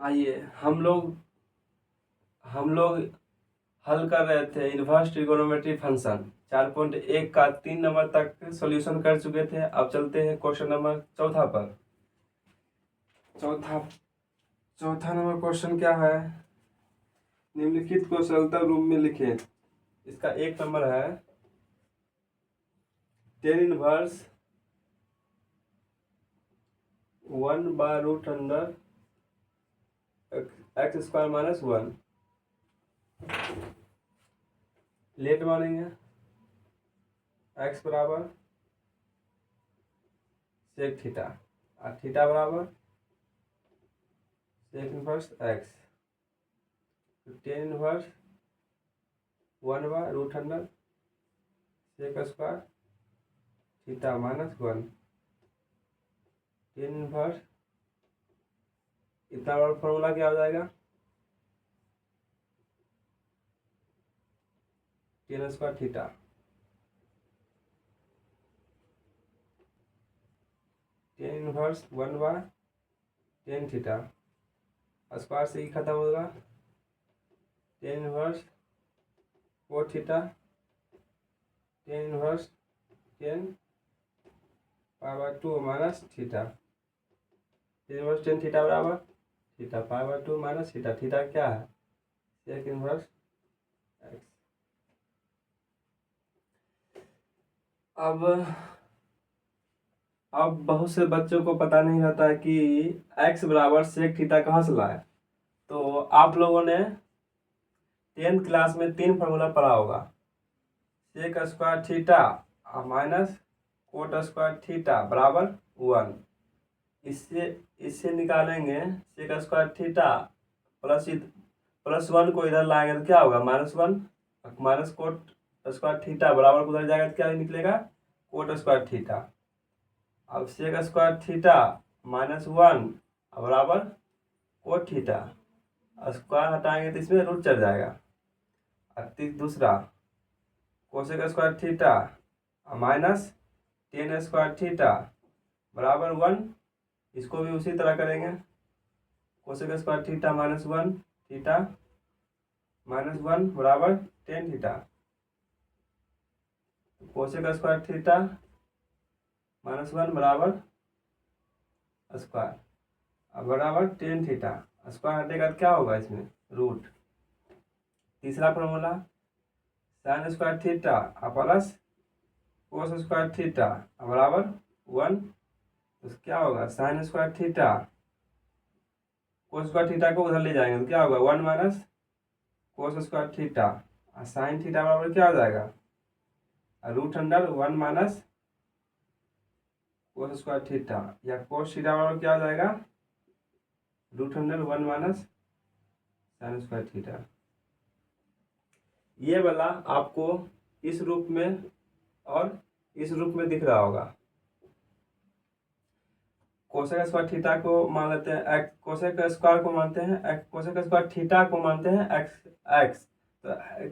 आइए हम लोग हल कर रहे थे इन्वर्स ट्रिगोनोमेट्री फंक्शन 4.1 का 3 नंबर तक सॉल्यूशन कर चुके थे। अब चलते हैं क्वेश्चन नंबर चौथा पर। चौथा नंबर क्वेश्चन क्या है? निम्नलिखित को सरलता रूप में लिखें। इसका 1 नंबर है टेन इनवर्स 1/√अंडर x² - 1। लेट मानेंगे x बराबर सेक थीटा और थीटा बराबर सेक इनवर्स x। तो टेन इनवर्स 1/√अंडर सेक² थीटा -1। टेन इनवर्स इतना बड़ा फॉर्मूला क्या हो जाएगा? tan² theta. Tan inverse 1/tan theta square से ही खत्म होगा। Tan inverse cot theta tan inverse 10π/2 minus theta. Tan inverse 10 theta बराबर थीटा π/2 माइनस थीटा। थीटा क्या है? Sec inverse x. अब बहुत से बच्चों को पता नहीं रहता है कि x बराबर सेक थीटा कहाँ से लाए। तो आप लोगों ने 10th क्लास में 3 फार्मूला पढ़ा होगा। सेक² थीटा माइनस कोट² थीटा बराबर 1। इससे निकालेंगे सेक² थीटा +1 को इधर लाएंगे तो क्या होगा? -1 माइनस कोट² थीटा बराबर उधर जाएगा तो क्या निकलेगा? कोट² थीटा। अब सेक² थीटा -1 बराबर कोट थीटा स्क्वायर हटाएंगे तो इसमें रूट चढ़ जाएगा। दूसरा कोसेक² थीटा माइनस tan² थीटा बराबर 1। इसको भी उसी तरह करेंगे। कोसेक² थीटा -1 थीटा -1 बराबर tan थीटा। कोसेक² थीटा -1 बराबर स्क्वायर बराबर tan थीटा। स्क्वायर हटेगा तो क्या होगा? इसमें रूट। तीसरा formula sin² theta plus cos² theta बराबर 1। तो क्या होगा? sin² थीटा cos² थीटा को उधर ले जाएंगे तो क्या होगा? 1 माइनस cos² थीटा और sin थीटा बराबर क्या हो जाएगा? √1 माइनस cos² थीटा या cos थीटा बराबर क्या हो जाएगा? √1 माइनस sin² थीटा। ये वाला आपको इस रूप में और इस रूप में दिख रहा होगा। कोसेक² थीटा को मान लेते हैं एक्स। कोसेक² को मानते हैं कोसेक² थीटा को मानते हैं एक्स। तो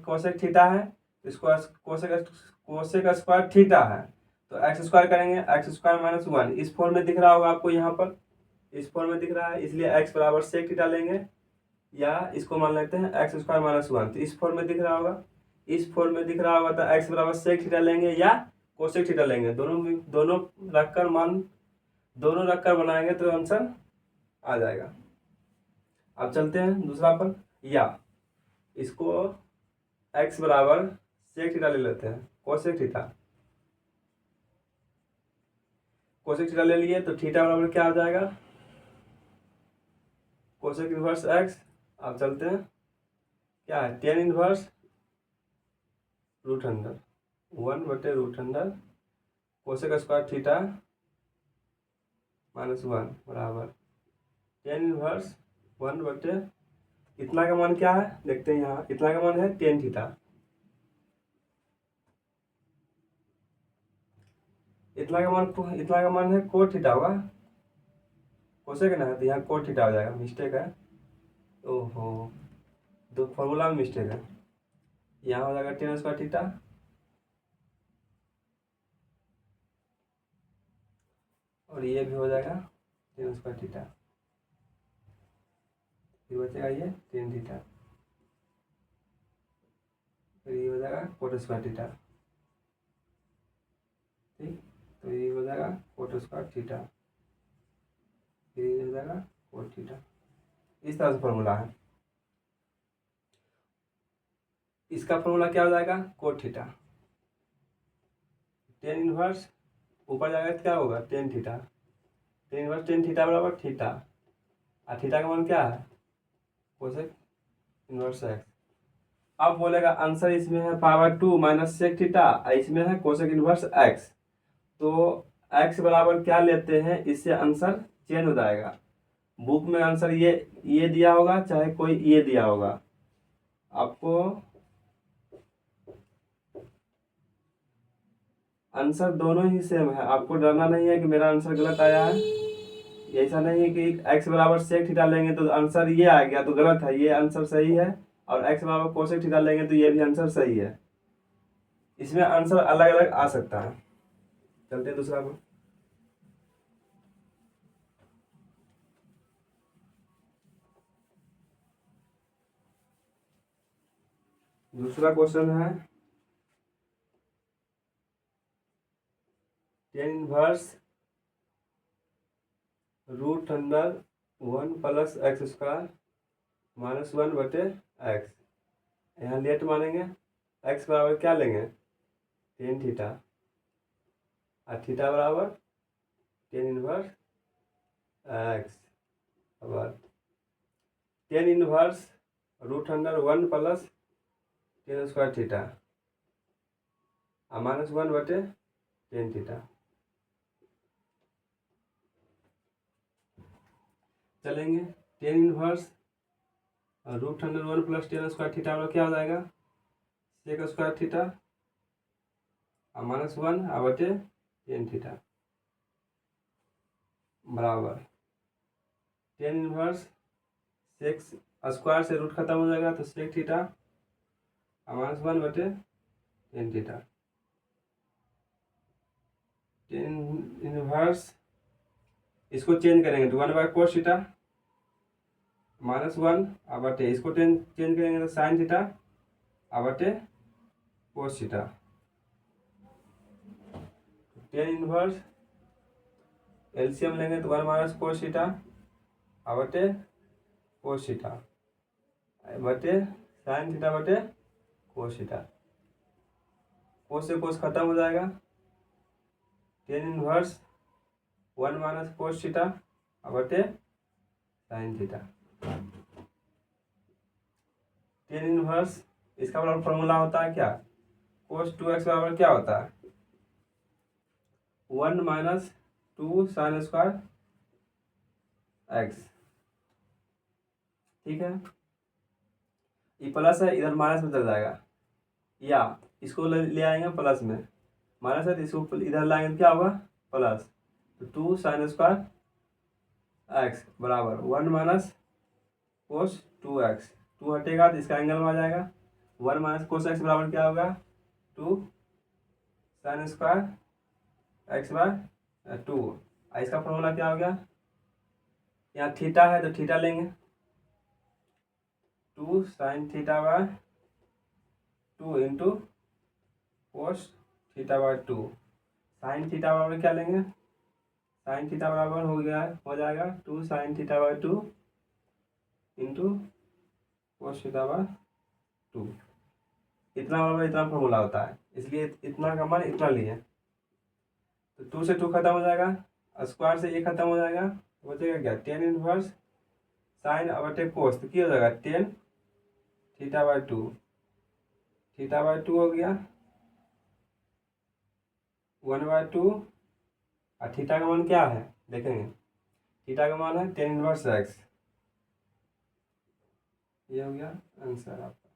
कोसेक थीटा है, इसको कोसेक² थीटा है तो x² करेंगे। x² - 1 इस फॉर्म में दिख रहा होगा आपको। यहाँ पर इस फॉर्म में दिख रहा है, इसलिए x बराबर सेक थीटा लेंगे या इसको मान लेते हैं x² - 1। तो इस फॉर्म में दिख रहा होगा। इस फॉर्म में दिख रहा होगा तो x बराबर सेक थीटा लेंगे या कोसेक थीटा लेंगे। दोनों रखकर बनाएंगे तो आंसर आ जाएगा। अब चलते हैं दूसरा पर। या इसको x बराबर सेक थीटा ले लेते हैं। कोसेक थीटा ले लिए तो थीटा बराबर क्या हो जाएगा? Cosec inverse x। अब चलते हैं क्या है? tan इनवर्स √1 1/√1 कोसेक² थीटा -1 बराबर tan इनवर्स 1/। इतना का मान क्या है देखते हैं। यहाँ इतना का मान है tan थीटा। इतना का मान है कोट थीटा होगा। कोसेक ना है तो यहाँ कोट थीटा हो जाएगा। मिस्टेक है। ओहो, दो फॉर्मूला में मिस्टेक है। यहाँ हो जाएगा tan² थीटा और ये भी हो जाएगा tan² थीटा। फिर बचेगा ये टेन थीटा, फिर ये हो जाएगा कोट स्क्वायर थीटा। ठीक, तो ये हो जाएगा कोट स्क्वायर थीटा, फिर ये हो जाएगा कोट थीटा। इस तरह से फॉर्मूला है। इसका फॉर्मूला क्या हो जाएगा, कोट थीटा। टेन इनवर्स ऊपर जाएगा तो क्या होगा, tan theta. Tan inverse tan theta बराबर थीटा, और थीटा का मान क्या है, कोसेक इनवर्स एक्स। अब बोलेगा आंसर इसमें है power two minus sec theta, इसमें है कोसेक इनवर्स एक्स। तो एक्स बराबर क्या लेते हैं, इससे आंसर चेंज हो जाएगा। बुक में आंसर ये दिया होगा, चाहे कोई ये दिया होगा, आपको आंसर दोनों ही सेम है। आपको डरना नहीं है कि मेरा आंसर गलत आया है। ऐसा नहीं है कि एक्स बराबर सेक थीटा लेंगे तो आंसर ये आ गया तो गलत है, ये आंसर सही है। और एक्स बराबर कोसेक थीटा लेंगे तो ये भी आंसर सही है। इसमें आंसर अलग अलग आ सकता है। चलते हैं दूसरा को। दूसरा क्वेश्चन है tan inverse root under one plus x square minus one बटे एक्स। यहाँ लेट मानेंगे, एक्स बराबर क्या लेंगे, टेन थीटा, और थीटा बराबर टेन इनवर्स एक्स। अब tan inverse root under one plus tan square theta और माइनस वन बटे टेन थीटा। चलेंगे, tan inverse root under one plus tan square theta वाला क्या हो जाएगा, सेक स्क्वायर थीटा और माइनस वन बटे टेन थीटा बराबर टेन इनवर्स सेक स्क्वायर से रूट खत्म हो जाएगा तो सेक थीटा और माइनस वन बटे टेन थीटा। टेन इनवर्स इसको चेंज करेंगे तो one by cos theta minus one बटे, इसको चेंज करेंगे तो साइन थीटा बटे cos theta. Tan inverse LCM लेंगे तो वन माइनस कोस थीटा बटे कोस थीटा बटे साइन थीटा बटे कोस थीटा। कोस से कोस खत्म हो जाएगा, tan inverse one minus cos theta बटे साइन थीटा। टेन इनवर्स इसका बराबर फॉर्मूला होता है क्या, कोस टू एक्स बराबर क्या होता है, one minus two sine square x. ठीक है, ये प्लस है, इधर माइनस में चल जाएगा, या इसको ले आएंगे प्लस में, माइनस है तो इसको इधर लाएंगे तो क्या होगा प्लस, तो टू साइन स्क्वायर एक्स बराबर one minus cos two x. Two हटेगा तो इसका एंगल में आ जाएगा, वन माइनस कोस एक्स बराबर क्या होगा, two sine square x by two. इसका फॉर्मूला क्या हो गया, यहाँ थीटा है तो थीटा लेंगे, two sine theta by two into cos theta by two. Sine theta बराबर क्या लेंगे, साइन थीटा बराबर हो जाएगा two sine theta by two into cos theta by two. इतना बराबर इतना फॉर्मूला होता है, इसलिए इतना का मान इतना लिए। तो टू से टू खत्म हो जाएगा, स्क्वायर से ये खत्म हो जाएगा, बचेगा क्या, टेन इनवर्स साइन बटे कोस, तो क्या हो जाएगा tan theta by to. Theta by to हो गया वन बाय टू, और थीटा का मान क्या है देखेंगे, थीटा का मान है टेन इनवर्स एक्स। ये हो गया आंसर आपका।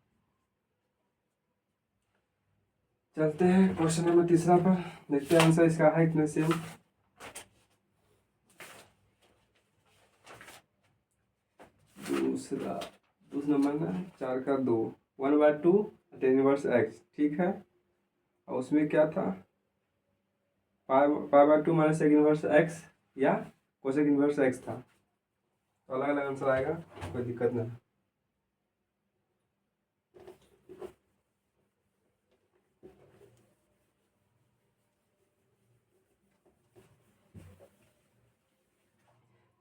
चलते हैं क्वेश्चन नंबर तीसरा पर, देखते हैं आंसर इसका है कितने सेम। दूसरा नंबर ना, चार का दो, one by two tan inverse x. ठीक है, और उसमें क्या था, pi by two minus sec inverse x या कोसेक इनवर्स एक्स था। तो अलग अलग आंसर आएगा, कोई दिक्कत नहीं।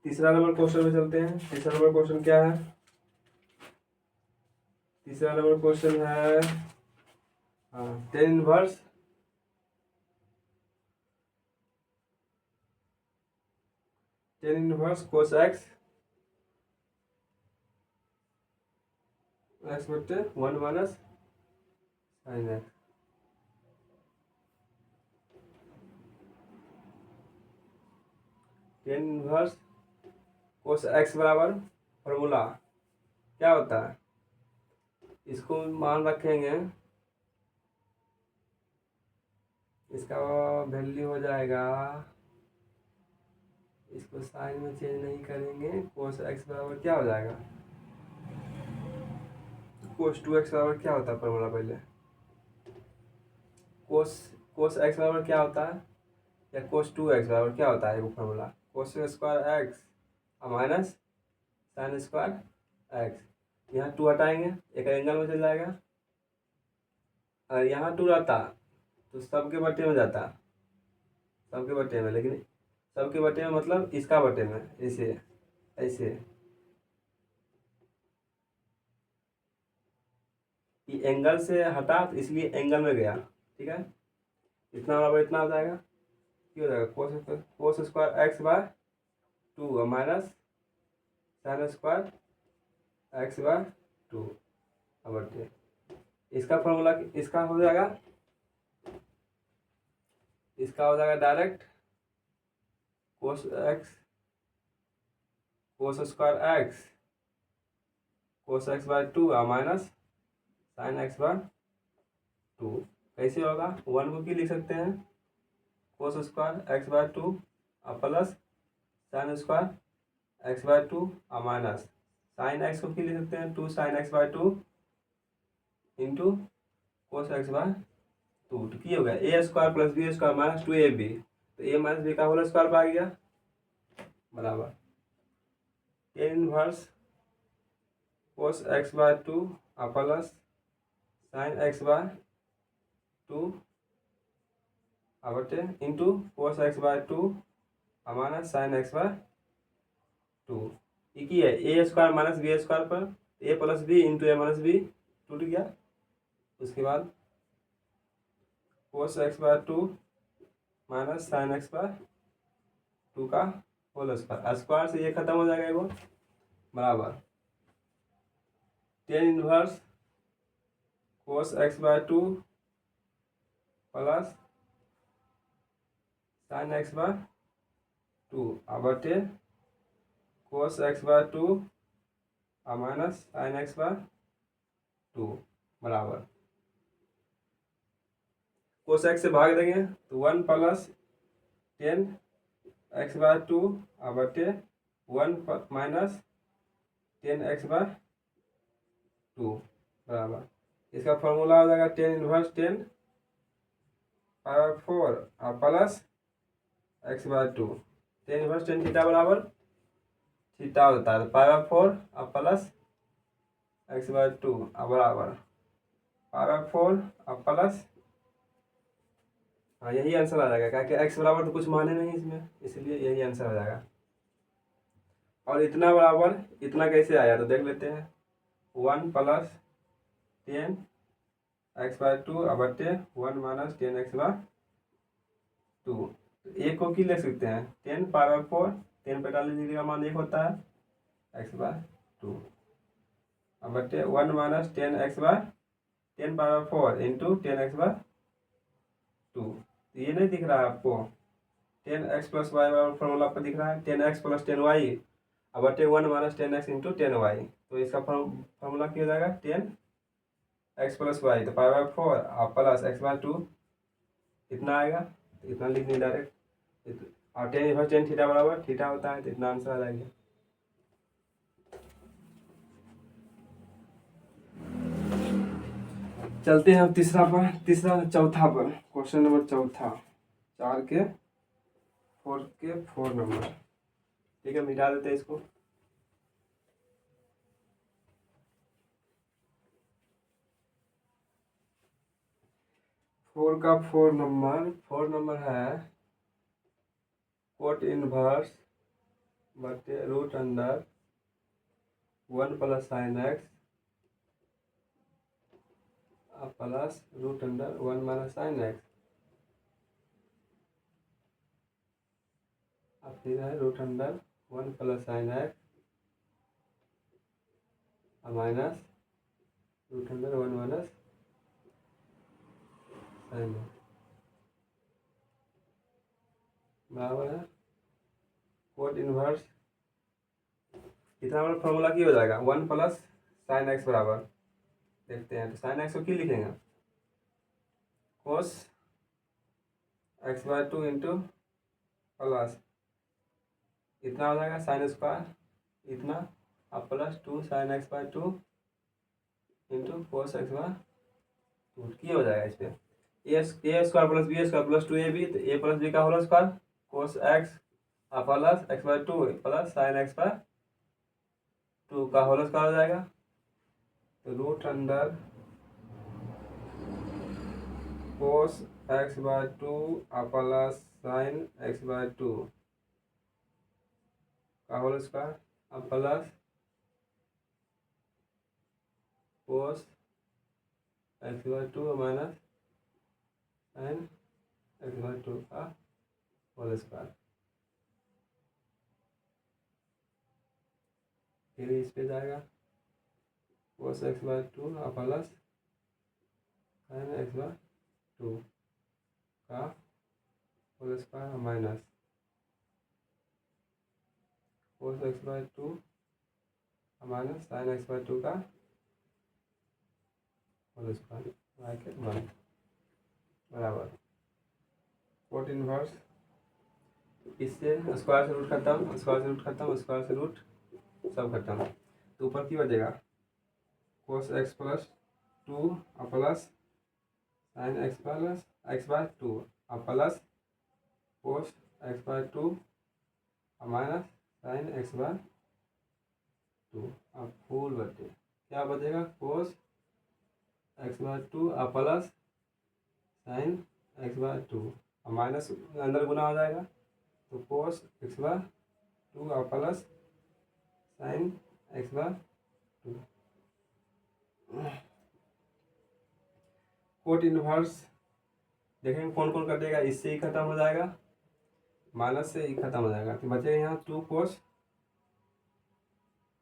तीसरा नंबर क्वेश्चन में चलते हैं। तीसरा नंबर क्वेश्चन क्या है? तीसरा नंबर क्वेश्चन है टेन इनवर्स कोस एक्स बटे 1 minus sine x. Tan inverse cos x बराबर फॉर्मूला क्या होता है? इसको मान रखेंगे, इसका वैल्यू हो जाएगा, इसको साइन में चेंज नहीं करेंगे, कोस एक्स बराबर क्या हो जाएगा? कोस 2x बराबर क्या होता है फॉर्मूला? पहले कोस कोस एक्स बराबर क्या होता है, या कोस 2x बराबर क्या होता है? वो फॉर्मूला कोस square x minus sine square x. यहाँ 2 हटाएंगे, एक एंगल में चल जाएगा। अगर यहाँ 2 रहता तो सबके बटे में जाता, सबके बटे में, लेकिन सबके बटे में मतलब इसका बटे में, ऐसे ऐसे ये एंगल से हटा तो इसलिए एंगल में गया। ठीक है, इतना बराबर इतना हो जाएगा, क्या हो जाएगा? Cos square x by 2 minus sine square x by 2 बटे इसका फॉर्मूला, इसका हो जाएगा, इसका हो जाएगा direct cos x by 2 minus sine x by 2। कैसे होगा? 1 को क्या लिख सकते हैं? Cos square x by 2 plus sine square x by 2 minus sine x को क्या लिख सकते हैं? 2 sine x by 2 into cos x by 2। तो क्या हो गया? A square plus B square minus 2ab, तो ए माइनस बी का होल स्क्वायर आ गया बराबर tan inverse cos x by 2 plus sine x by 2 बटे into cos x by 2 minus sine x by 2। ये की है? A square minus b square पर a plus b into a minus b टूट गया। उसके बाद cos x by 2 minus sine x by 2 का होल स्क्वायर, स्क्वायर से ये खत्म हो जाएगा वो बराबर tan inverse cos x by 2 plus sine x by 2 बटे cos x by 2 minus sine x by 2 बराबर कोस एक्स से भाग देंगे तो 1 प्लस टेन एक्स बाय 2 बटे 1 माइनस टेन एक्स बाय 2 बराबर इसका फॉर्मूला हो जाएगा tan inverse 10 power 4 plus x by 2। Tan inverse 10 theta बराबर थीटा होता है, तो पावर 4 प्लस एक्स बाय 2 बराबर पावर 4 प्लस, हाँ यही आंसर आ जाएगा, क्या कि एक्स बराबर तो कुछ माने नहीं इसमें, इसलिए यही आंसर आ जाएगा। और इतना बराबर इतना कैसे आया तो देख लेते हैं। 1 प्लस टेन एक्स बाय 2 बटे 1 माइनस टेन एक्स बाय 2। तो एक को की ले सकते हैं? 10 पावर 4, 10 पे डाल लीजिए का मान 1 होता है एक्स बाय 2 बटे 1 minus tan x by 10 power 4 into 10 x by 2। तो ये नहीं दिख रहा है आपको? 10x प्लस वाई बराबर फॉर्मूला आपको दिख रहा है 10x प्लस 10y बटे 1 माइनस 10x इंटू 10y। तो इसका फॉर्मूला क्या हो जाएगा? 10x प्लस वाई, तो पावर 4 प्लस एक्स बाय 2 इतना आएगा, तो इतना लिख दें डायरेक्ट। और टेन इनवर्स 10 थीटा बराबर थीटा होता है, तो इतना आंसर आ जाएगा। चलते हैं अब चौथा पर, क्वेश्चन नंबर चौथा, 4 के 4 नंबर। ठीक है, मिटा देते हैं इसको। 4 का 4 नंबर है कोट इनवर्स बटे root under 1 plus sine x plus root under 1 minus sine x, अब फिर है root under 1 plus sine x minus root under 1 minus sine x बराबर है कोट इनवर्स कितना बड़ा फॉर्मूला की हो जाएगा 1 प्लस साइन एक्स बराबर, देखते हैं तो साइन एक्स को क्यों लिखेंगे cos x by 2 into plus इतना हो जाएगा साइन स्क्वायर इतना अब plus 2 sine x by 2 into cos x by 2 की हो जाएगा इस पर A square plus B square plus 2ab, तो ए प्लस बी का whole square cos x plus x by 2 plus sine x by 2 का होल स्क्वायर हो जाएगा, तो root under cos x by 2 plus sine x by 2 का whole square अब plus cos x by 2 minus sine x by 2 का whole square, फिर इस पे जाएगा cos x by 2 plus sine x by 2 का whole square minus cos x by 2 minus sine x by 2 का whole square bracket 1 बराबर cot inverse, इससे square से रूट खत्म स्क्वायर से रूट खत्म स्क्वायर से रूट सब खत्म, तो ऊपर की बचेगा cos x plus 2 plus sine x plus x by 2 plus cos x by 2 minus sine x by 2 अब फुल बचे क्या बचेगा cos x by 2 plus sine x by 2 minus अंदर गुना हो जाएगा, तो cos x by 2 plus sine x by 2 cot inverse देखेंगे कौन कौन कटेगा, इससे ही खत्म हो जाएगा माइनस से ही खत्म हो जाएगा, तो बचेगा यहाँ 2 कोस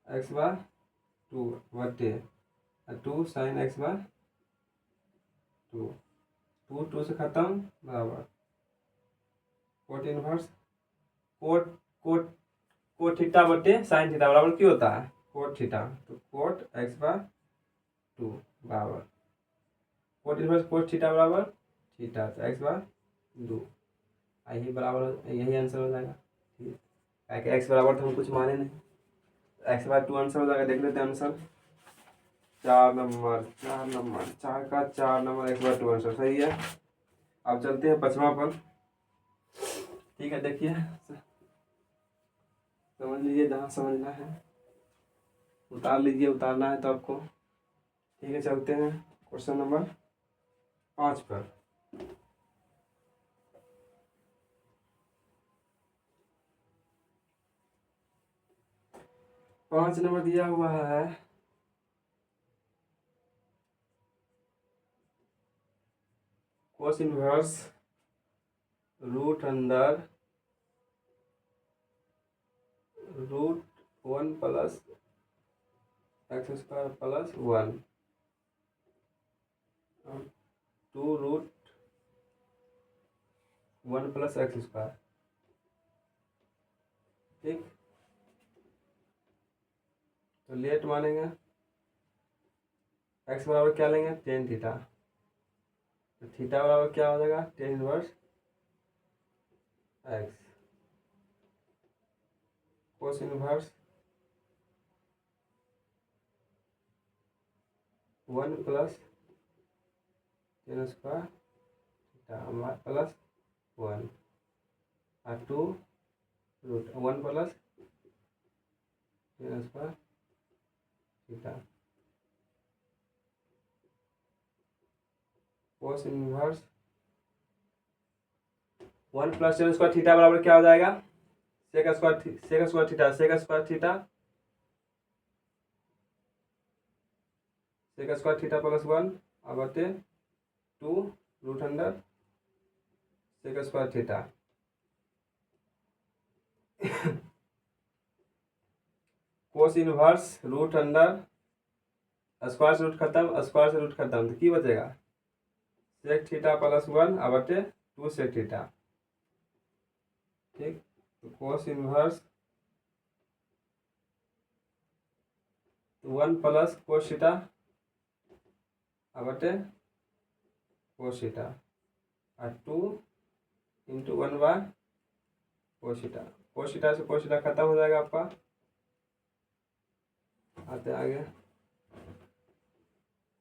एक्स बाय 2 बटे 2 साइन एक्स बाय 2 2 से खत्म बराबर cot inverse cot cot cot theta बटे साइन थीटा बराबर क्यों होता है कोट थीटा, तो कोट एक्स बाय 2 बराबर कोट इनवर्स कोट थीटा बराबर थीटा, तो एक्स बाय 2 यही बराबर यही आंसर हो जाएगा, ठीक है कि एक्स बराबर तो हम कुछ माने नहीं, एक्स बाय 2 आंसर हो जाएगा, देख लेते हैं आंसर 4 नंबर 4 का 4 नंबर एक्स बाय 2 आंसर सही है। अब चलते हैं 5वां पर, ठीक है देखिए समझ लीजिए जहाँ समझना है उतार लीजिए, उतारना है तो आपको, ठीक है चलते हैं क्वेश्चन नंबर 5 पर। 5 नंबर दिया हुआ है cos inverse root under root 1 plus x square plus 1 2 root 1 plus x square, ठीक तो लेट मानेंगे एक्स बराबर क्या लेंगे टेन थीटा, तो थीटा बराबर क्या हो जाएगा tan inverse x cos inverse 1 plus tan square theta plus 1 और 2 root 1 plus tan square theta cos inverse 1 plus tan square theta बराबर क्या हो जाएगा, sec square theta, sec square theta, sec square theta plus 1 अब बटे 2 root under sec square theta. Cos inverse root under square से root खत्म, square से root खत्म, तो की बचेगा सेक थीटा प्लस 1 अब बटे 2 सेक थीटा। ठीक, तो cos inverse 1 plus cos theta अब बटे कोस थीटा और 2 into 1 by cos theta. Cos theta से कोस थीटा खत्म हो जाएगा आपका। आते आगे,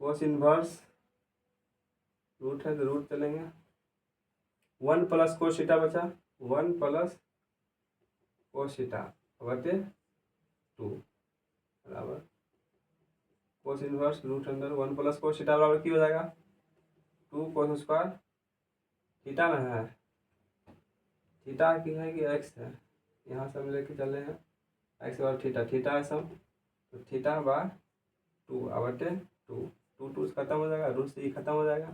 कोस इनवर्स रूट है तो रूट चलेंगे, 1 प्लस कोस थीटा बचा, 1 प्लस कोस थीटा बटे 2 बराबर cos inverse root under 1 plus cos theta बराबर की हो जाएगा 2 कोस स्क्वायर थीटा ना है, थीटा की है कि एक्स है, यहाँ से हम लेके चले हैं एक्स और थीटा, थीटा है सब, तो थीटा बाय 2 बटे 2, 2 से खत्म हो जाएगा, रूट से ही खत्म हो जाएगा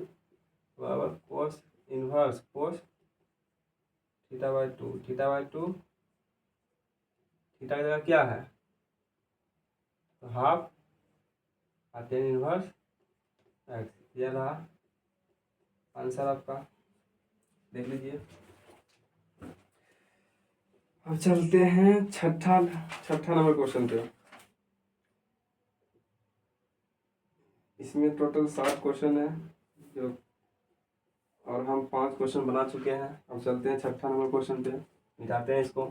बराबर cos inverse cos theta bye 2, theta by 2, theta की जगह क्या है तो हाफ और टेन इनवर्स एक्स, यह रहा आंसर आपका, देख लीजिए। अब चलते हैं छठा नंबर क्वेश्चन पे। इसमें टोटल 7 क्वेश्चन है जो, और हम 5 क्वेश्चन बना चुके हैं। अब चलते हैं छठा नंबर क्वेश्चन पे, मिटाते हैं इसको।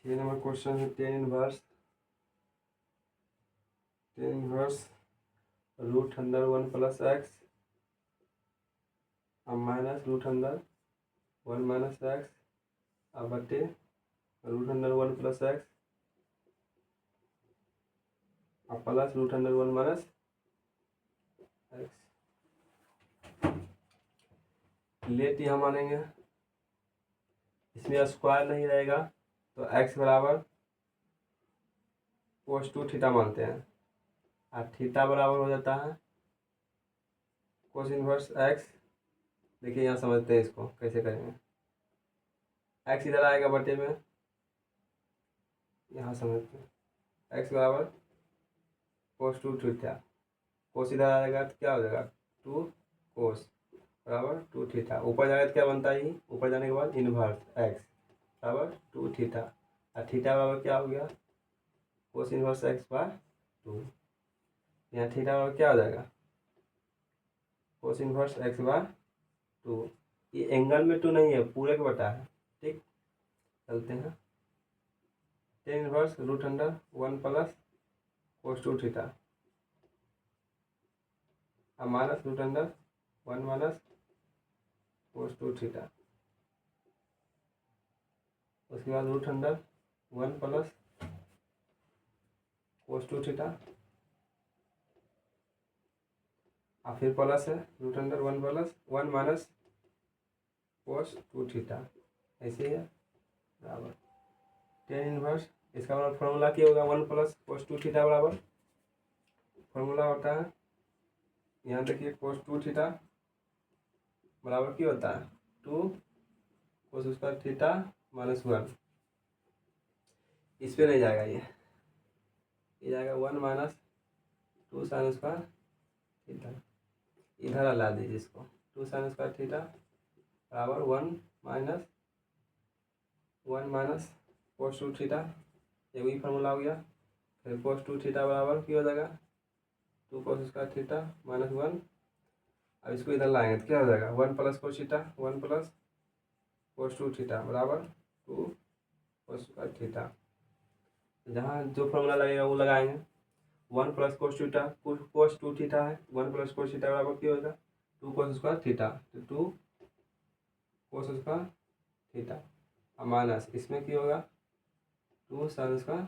छः नंबर क्वेश्चन है tan inverse root under 1 plus x अब minus root under 1 minus x अब बटे रूट अंडर 1 प्लस एक्स अब plus root under 1 minus x. Let यहाँ मानेंगे, इसमें स्क्वायर नहीं रहेगा तो एक्स बराबर कोस 2 थीटा मानते हैं और थीटा बराबर हो जाता है कोस इनवर्स एक्स। देखिए यहाँ समझते हैं इसको कैसे करेंगे, एक्स इधर आएगा बटे में, यहाँ समझते हैं एक्स बराबर कोस 2 थीटा, कोस इधर आएगा तो क्या हो जाएगा 2 कोस बराबर 2 थीटा, ऊपर जाएगा तो क्या बनता है, ऊपर जाने के बाद इनवर्स एक्स बराबर 2 थीटा और थीटा बराबर क्या हो गया कोस इनवर्स एक्स बाय 2। यहाँ थीटा बराबर क्या हो जाएगा कोस इनवर्स एक्स बाय 2, ये एंगल में 2 नहीं है, पूरे का बटा है। ठीक, चलते हैं tan inverse root under 1 plus cos 2 theta अब minus root under 1 minus cos 2 theta, उसके बाद root under 1 plus cos 2 theta और फिर प्लस है root under 1 plus 1 minus cos 2 theta, ऐसे ही है बराबर टेन इनवर्स, इसका बराबर फॉर्मूला क्या होगा 1 प्लस कोस 2 थीटा बराबर फॉर्मूला होता है, यहाँ देखिए कोस 2 थीटा बराबर क्या होता है 2 कोस स्क्वायर थीटा माइनस 1, इस पर नहीं जाएगा, ये जाएगा 1 माइनस 2 साइन स्क्वायर थीटा, इधर ला दीजिए इसको 2 साइन स्क्वायर थीटा बराबर 1 माइनस कोस 2 थीटा, ये वही फार्मूला हो गया। फिर कोस 2 थीटा बराबर क्या हो जाएगा 2 कोस स्क्वायर थीटा माइनस 1, अब इसको इधर लाएंगे तो क्या हो जाएगा 1 plus cos theta 1 plus cos 2 theta बराबर 2 कोस स्क्वायर थीटा, जहाँ जो फॉर्मूला लगेगा वो लगाएंगे। 1 प्लस कोस थीटा कोस 2 थीटा है, 1 प्लस कोस थीटा बराबर क्या होगा 2 कोस स्क्वायर थीटा, तो 2 कोस स्क्वायर थीटा और माइनस इसमें क्या होगा 2 साइन स्क्वायर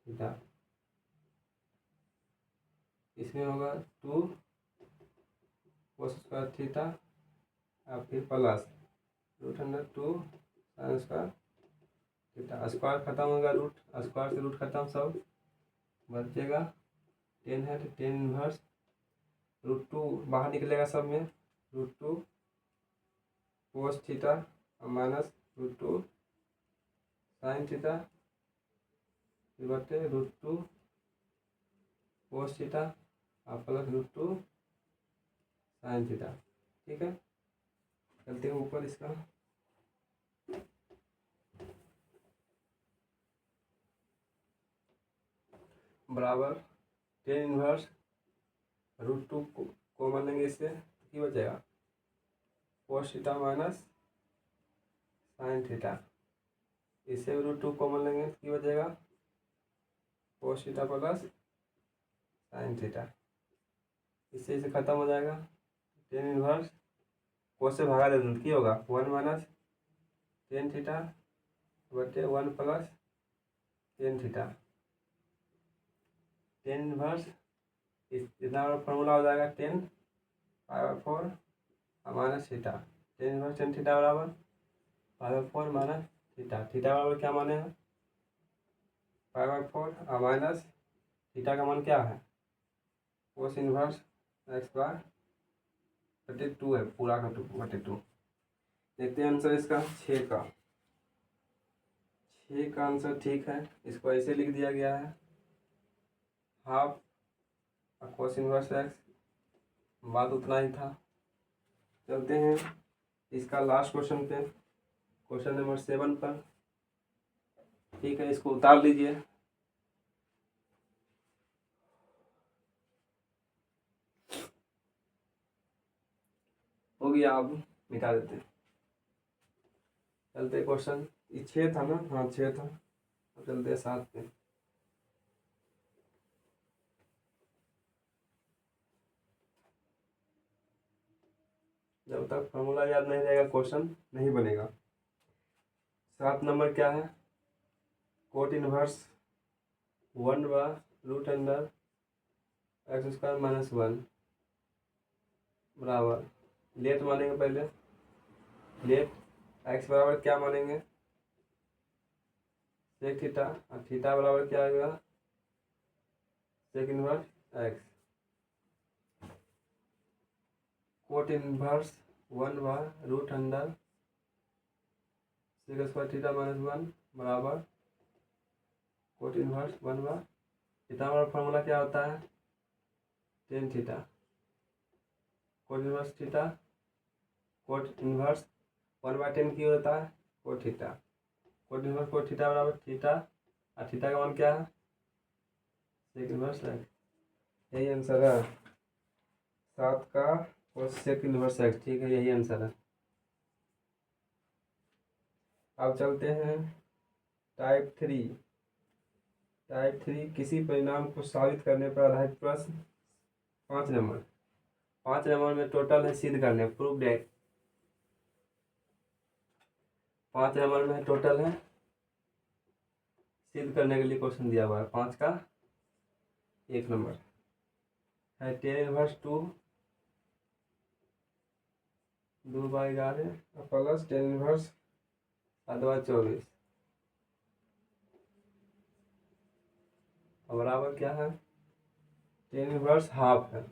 थीटा। इसमें होगा 2 कोस स्क्वायर थीटा और फिर plus √2 sine square theta. Square खत्म होगा, रूट स्क्वायर से रूट खत्म, सब बचेगा 10 है तो 10 इनवर्स √2 बाहर निकलेगा सब में, √2 कोस थीटा और माइनस √2 साइन थीटा बटे √2 कोस थीटा और प्लस √2 साइन थीटा। ठीक है, चलते हैं ऊपर इसका। बराबर 10 इनवर्स √2 कॉमन लेंगे इससे, क्या बचेगा cos theta minus sine theta. इससे √2 कॉमन लेंगे तो क्या बचेगा cos theta plus sine theta. इससे इसे खत्म हो जाएगा, 10 इनवर्स कोस से भगा दे तो क्या होगा 1 माइनस टेन थीटा बटे 1 प्लस टेन थीटा। 10 इनवर्स इतना फॉर्मूला हो जाएगा 10 पाई/4 minus theta. 10 inverse tan theta बराबर पाई/4 माइनस थीटा। थीटा बराबर क्या माने हैं पाई/4 और माइनस थीटा का मान क्या है कोस इनवर्स x² बटे 2 है, पूरा का 2 बटे 2। देखते हैं आंसर इसका 6 का। 6 का आंसर ठीक है, इसको ऐसे लिख दिया गया है हाफ कोस इनवर्स x, बात उतना ही था। चलते हैं इसका लास्ट क्वेश्चन पे, क्वेश्चन नंबर 7 पर। ठीक है, इसको उतार लीजिए। हो गया, अब मिटा देते हैं। चलते क्वेश्चन 6 था ना, हाँ 6 था, अब चलते 7 पे। जब तक फॉर्मूला याद नहीं रहेगा क्वेश्चन नहीं बनेगा। 7 नंबर क्या है कोट इनवर्स 1/√x² - 1 बराबर लेट मानेंगे पहले। लेट x बराबर क्या मानेंगे सेक थीटा और थीटा बराबर क्या आएगा sec inverse x। Cot inverse 1/√सेक² थीटा -1 बराबर कोट इनवर्स 1/। थीटा वाला फॉर्मूला क्या होता है tan theta. Cot inverse theta cot inverse 1/10 की होता है cot theta. Cot inverse cot theta बराबर थीटा और थीटा का मान क्या है सेक इनवर्स x। यही आंसर है 7 का और सेक इनवर्स x। ठीक है, यही आंसर है। अब चलते हैं टाइप 3। टाइप 3 किसी परिणाम को साबित करने पर आधारित प्रश्न 5 नंबर। 5 नंबर में टोटल है सिद्ध करने प्रूफ डेट। 5 नंबर में टोटल है सिद्ध करने के लिए क्वेश्चन दिया हुआ है। 5 का 1 नंबर है 10 इनवर्स 2/11 प्लस 10 इनवर्स 7/24 बराबर क्या है 10 इनवर्स हाफ है।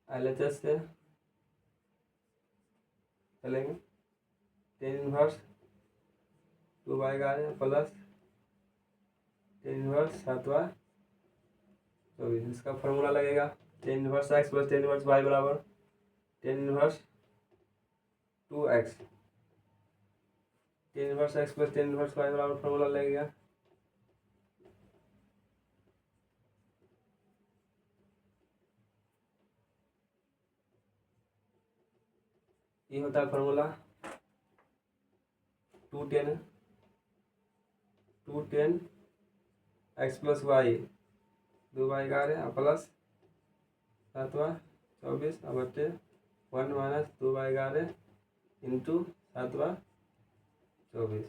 LHS से चलेंगे 10 इनवर्स 2/11 प्लस 10 इनवर्स 7/24। इसका फॉर्मूला लगेगा 10 inverse x plus 10 inverse y बराबर 10 inverse 2x। 10 inverse x plus 10 inverse y बराबर फॉर्मूला लगेगा ये होता है formula 210 x plus y 2/11 plus 7/24 बटे 1 माइनस 2/11 इंटू 7/24।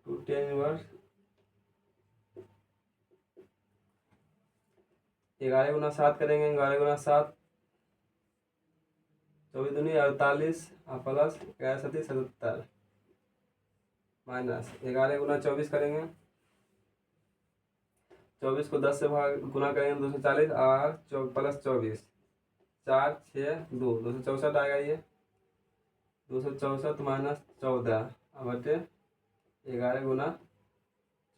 210 इनवर्स 11 गुना 7 करेंगे, 11 गुना 7 24 दूनी 48 और प्लस 11 37 माइनस 11 गुना 24 करेंगे, 24 को 10 से भाग गुना करेंगे 240 और प्लस 24 4 6 2 264 आएगा ये 264 माइनस 14 अब बटे 11 गुना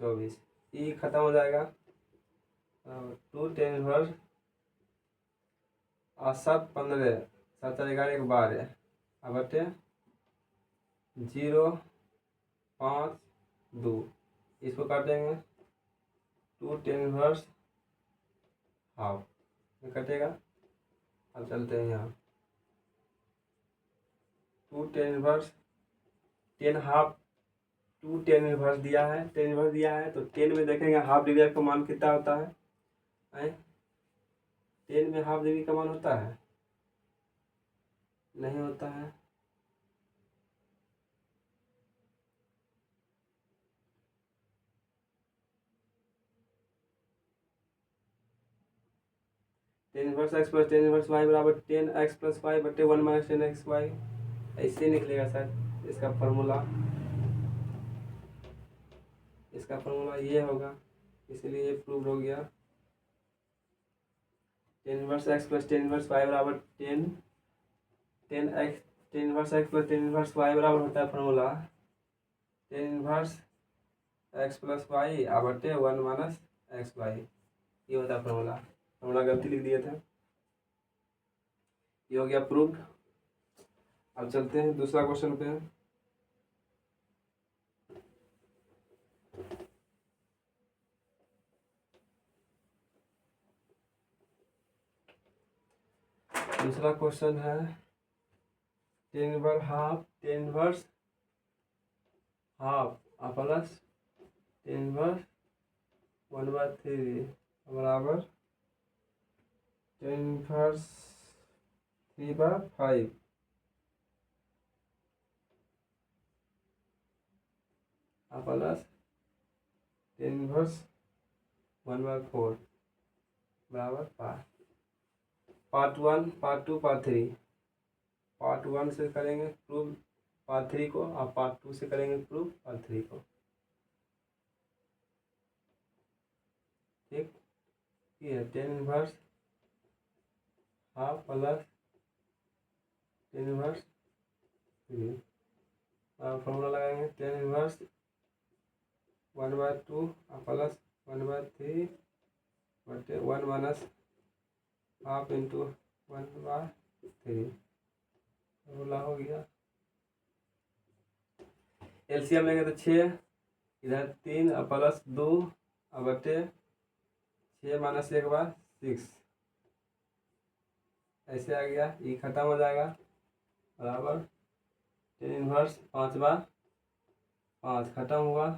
24 ई खत्म हो जाएगा 2 10 इनवर्स और 7 15 7 11 12 अब बटे 0 5 2 इसको काटेंगे 2 10 इनवर्स हाफ में कटेगा। अब चलते हैं यहाँ 2 10 इनवर्स 10 हाफ 2 10 इनवर्स दिया है, 10 इनवर्स दिया है तो 10 में देखेंगे हाफ डिग्री का मान कितना होता है 10 में हाफ डिग्री का मान होता है, नहीं होता है। Tan inverse x plus tan inverse y बराबर 10x प्लस वाई बटे 1 माइनस 10x वाई, ऐसे निकलेगा सर इसका फॉर्मूला ये होगा, इसलिए ये प्रूव हो गया। Tan inverse x plus tan inverse y बराबर 10 x tan inverse x plus tan inverse y बराबर होता है formula 10 inverse x plus y बटे 1 माइनस एक्स वाई, ये होता है फॉर्मूला गलती लिख दिए थे, ये हो गया प्रूव्ड। अब चलते हैं दूसरा क्वेश्चन पे। दूसरा क्वेश्चन है tan inverse half plus tan inverse 1/3 बराबर tan inverse 3/5 plus tan inverse 1/4 बराबर पार्ट 1 पार्ट 2 पार्ट 3। पार्ट 1 से करेंगे प्रूफ पार्ट 3 को और पार्ट 2 से करेंगे प्रूफ पार्ट 3 को, ठीक। ये है tan inverse half plus tan inverse 3 formula लगाएंगे टेन इनवर्स 1/2 प्लस 1/3 बटे 1 माइनस हाफ इंटू 1/3 फॉर्मूला हो गया। एलसीएम लेंगे तो 6 इधर 3 प्लस 2 बटे 6 माइनस 1/6 ऐसे आ गया, ये खत्म हो जाएगा बराबर टेन इनवर्स 5/5 खत्म हुआ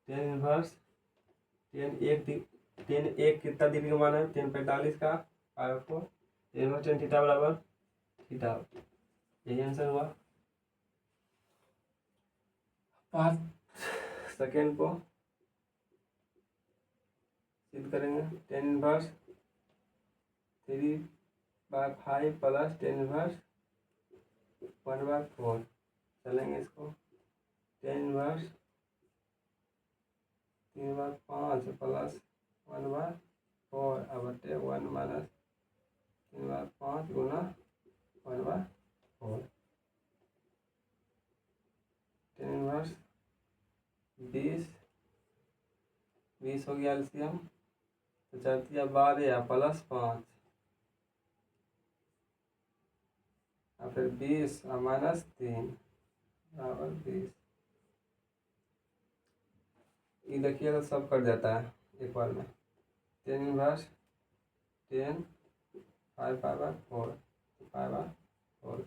टेन इनवर्स टेन एक कितना डिग्री का मान है 10 45 का 4 टेन इनवर्स 10 थीटा बराबर थीटा, यही आंसर हुआ। पार्ट सेकेंड को सिद्ध करेंगे tan inverse 3/5 plus tan inverse 1/4 चलेंगे इसको टेन इनवर्स 3/5 प्लस 1/4 बटे 1 माइनस 3/5 गुना 1/4 टेन इनवर्स 20 हो गया एलसीएम तो 4×12 प्लस 5 और फिर 20 और माइनस 3 बराबर 20। ये देखिए तो सब कट जाता है एक बार में टेन इनवर्स 10 5/4 5/4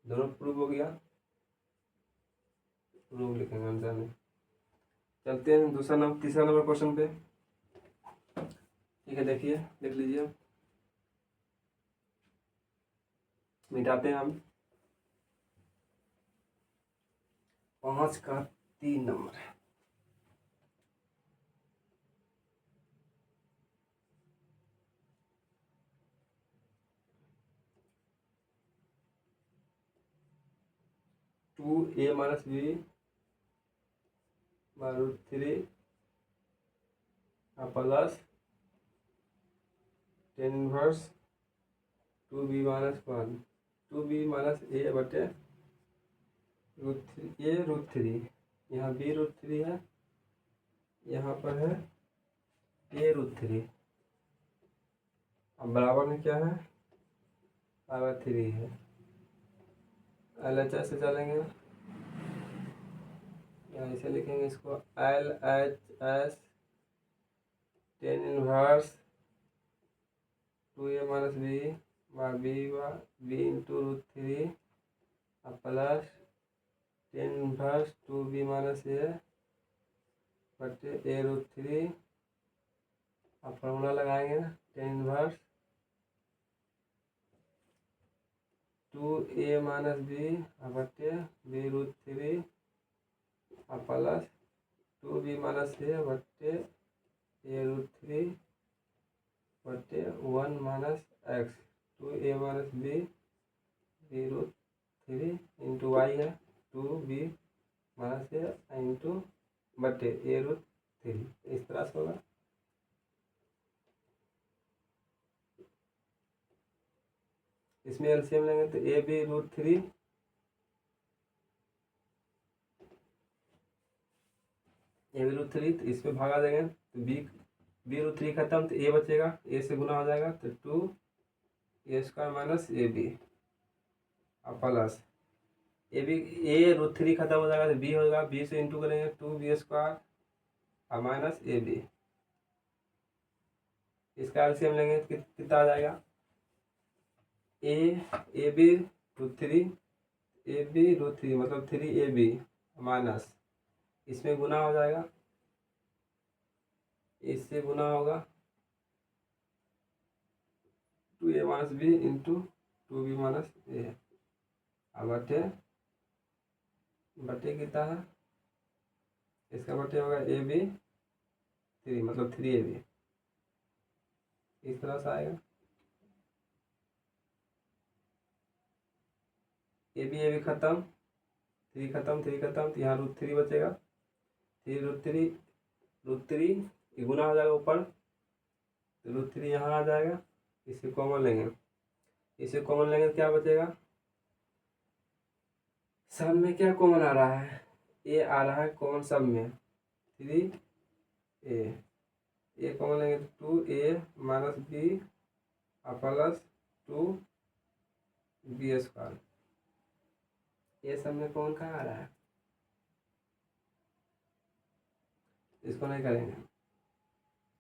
दोनों प्रूव हो गया, प्रूव लिखेंगे आंसर में। चलते हैं तीसरा नंबर क्वेश्चन पे, ठीक है। देखिए देख लीजिए, मिटाते हैं हम 5 का 3 number 2a minus b √3 plus tan inverse 2b minus 1 2b minus a बटे √3 यहाँ b√3 है, यहाँ पर है a√3। अब बराबर में क्या है, r3 है। LHS से चलेंगे, ऐसे लिखेंगे इसको LHS tan inverse 2a minus B into √3 plus tan inverse 2b minus a बटे a√3। अब फॉर्मूला लगाएंगे, ten inverse 2a minus B बटे b√3 plus 2b minus a बटे a√3 बटे 1 minus x 2a minus b√3 into y है 2b minus a into बटे a√3। इस तरह से होगा। इसमें एलसीएम लेंगे तो a b√3 तो इस पे भागा देंगे तो b√3 खत्म तो a बचेगा, a से गुना हो जाएगा तो 2a² minus ab plus a√3 खत्म हो जाएगा तो b होगा, b से इंटू करेंगे 2b² माइनस ab। इसका एलसीएम लेंगे तो कितना आ जाएगा, ab√3 मतलब 3ab माइनस इसमें गुना हो जाएगा, इससे गुना होगा 2a minus B into 2b minus A बटे कितना है, इसका बटे होगा ab3 मतलब 3ab। इस तरह से आएगा, ab खत्म 3 खत्म तो यहाँ √3 बचेगा, 3√3 गुना हो जाएगा ऊपर तो √3 यहाँ आ जाएगा। इसे कॉमन लेंगे, तो क्या बचेगा, सब में क्या कॉमन आ रहा है, ए आ रहा है कॉमन सब में 3a कॉमन लेंगे तो 2a minus B plus 2b²। ये सब में कौन कहाँ आ रहा है, इसको नहीं करेंगे,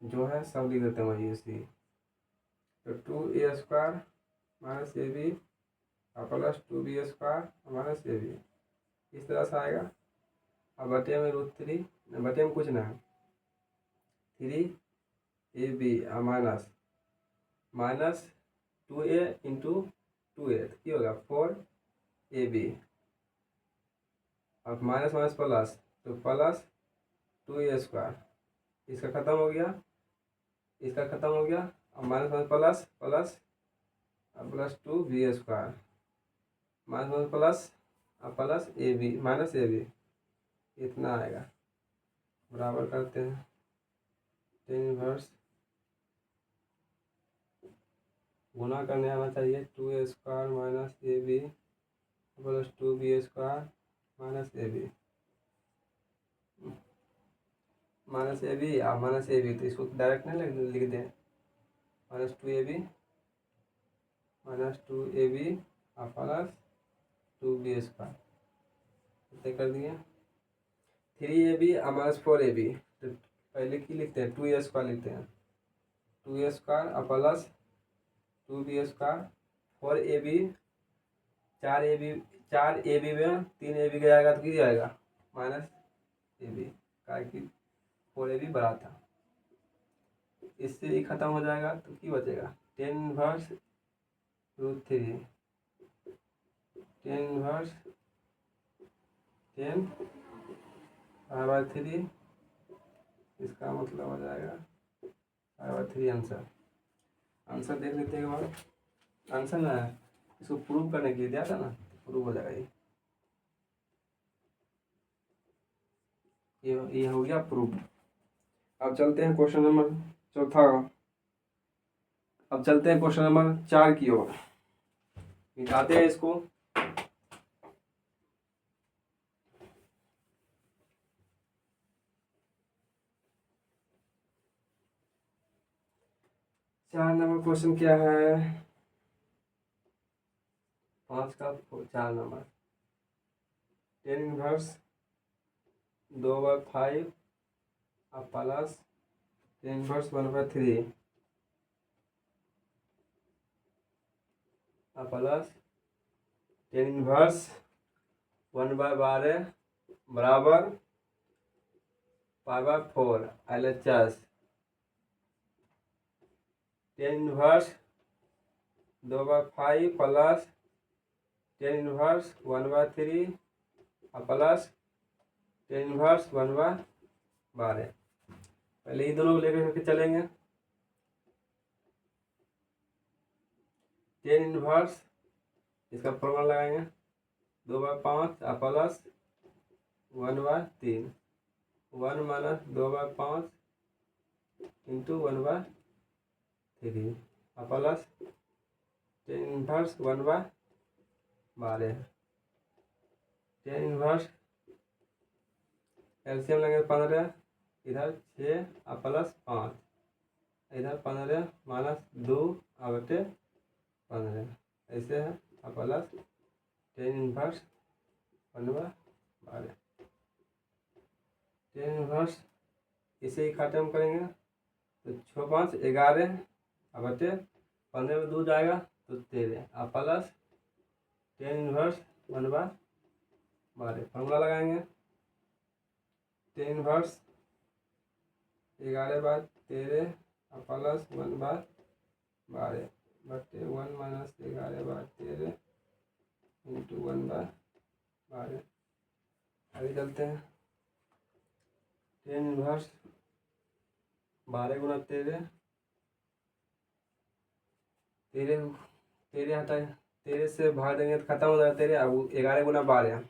जो है सब लिख देते हैं वही इसी। तो 2a² minus ab plus 2b² minus ab इस तरह से आएगा। अब बटे में √3 बटे में कुछ ना है 3ab minus 2a into 2a तो क्या होगा 4ab अब माइनस माइनस प्लस तो प्लस 2a²। इसका ख़त्म हो गया, अब minus minus plus plus 2b² minus minus plus ab minus ab इतना आएगा। बराबर करते हैं, टेन इनवर्स गुना करने आना चाहिए 2a² minus ab plus 2b² minus ab minus ab तो इसको डायरेक्ट नहीं लिख दें, माइनस 2ab प्लस 2b² इतने कर दिए। 3ab माइनस 4ab तो पहले की लिखते हैं 2a² लिखते हैं, 2a² plus 2b² 4ab 4ab में 3ab गया तो कितना आएगा माइनस ab का कि 4ab बड़ा था, इससे ही खत्म हो जाएगा तो क्या बचेगा टेन इनवर्स √3 10/3 इसका मतलब हो जाएगा 5/3 आंसर देख लेते हैं। बाद आंसर ना है, इसको प्रूव करने के लिए दिया था ना, प्रूव हो जाएगा ये। ये हो गया प्रूफ। अब चलते हैं क्वेश्चन नंबर चौथा। अब चलते हैं क्वेश्चन नंबर 4 की ओर। मिटाते हैं इसको। चार नंबर क्वेश्चन क्या है? 5 का 4 नंबर 10 इनवर्स 2/5 अब प्लस 10 इनवर्स 1/3 अब प्लस 10 इनवर्स 1/12 बराबर 5/4 LHS 10 inverse 2/5 plus 10 inverse 1/3 plus 10 inverse 1/12। पहले ये दोनों को लेकर करके चलेंगे। 10 इनवर्स इसका फॉर्मूला लगाएंगे 2/5 plus 1/3 1 minus 2/5 into 1/3 plus 10 inverse 1/12 10 inverse LCM लेंगे 15 इधर 6 प्लस 5 इधर 15 माइनस 2 बटे 15 ऐसे है प्लस 10 इनवर्स 1/12 10 इनवर्स इसे ही खत्म करेंगे तो 6 5 11 बटे 15 में 2 जाएगा तो 13 प्लस 10 इनवर्स 1/12 फॉर्मूला लगाएंगे 10 इनवर्स 11/13 प्लस 1/12 बटे 1 माइनस 11/13 इंटू 1/12। आगे चलते हैं 10 इनवर्स 12 गुना 13 13 हटा 13 से भाग देंगे तो खत्म हो जाएगा 13। अब 11 गुना 12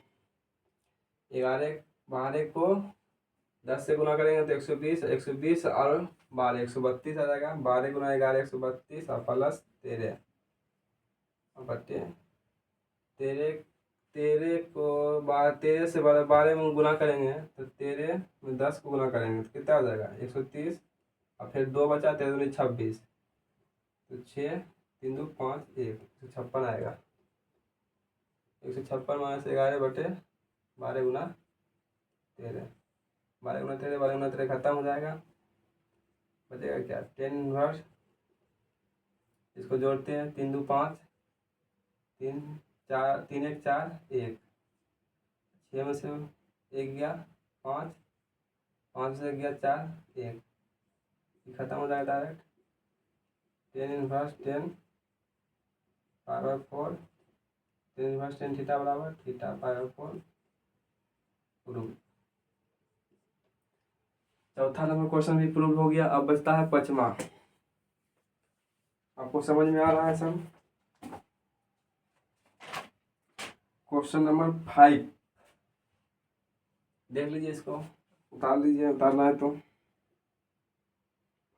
12 को 10 से गुना करेंगे तो 120 120 और 12 132 आ जाएगा। 12 गुना 11 132 और प्लस 13 बटे 13 को 13 से 12 में गुना करेंगे तो 13 में 10 को गुना करेंगे तो कितना आ जाएगा 130 और फिर 2 बचा 13 दूनी 26 तो 6 3 2 5 1 156 आएगा। 156 माइनस 11 बटे 12 गुना 13 12 गुना 13 12 गुना 13 खत्म हो जाएगा। बचेगा क्या 10 इनवर्स इसको जोड़ते हैं 3 2 5 3 4 3 1 4 1 6 में से 1 गया 5 5 से गया 4 1 खत्म हो जाएगा डायरेक्ट 10 इनवर्स 10 5/4 10 इनवर्स 10 थीटा बराबर थीटा 5/4 प्रूव। चौथा नंबर क्वेश्चन भी प्रूव हो गया। अब बचता है पांचवा। आपको समझ में आ रहा है सब? क्वेश्चन नंबर 5 देख लीजिए, इसको उतार लीजिए, उतारना है तो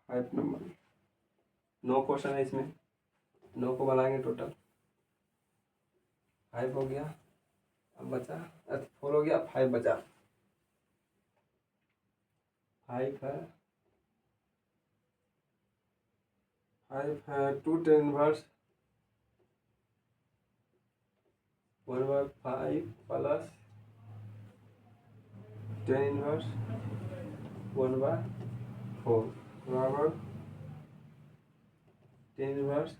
5 नंबर 9 क्वेश्चन है इसमें, 9 को बनाएंगे टोटल। 5 हो गया, अब बचा 4 हो गया, 5 बचा। 5 है 2 10 इनवर्स 1/5 प्लस 10 इनवर्स 1/4 बराबर 10 इनवर्स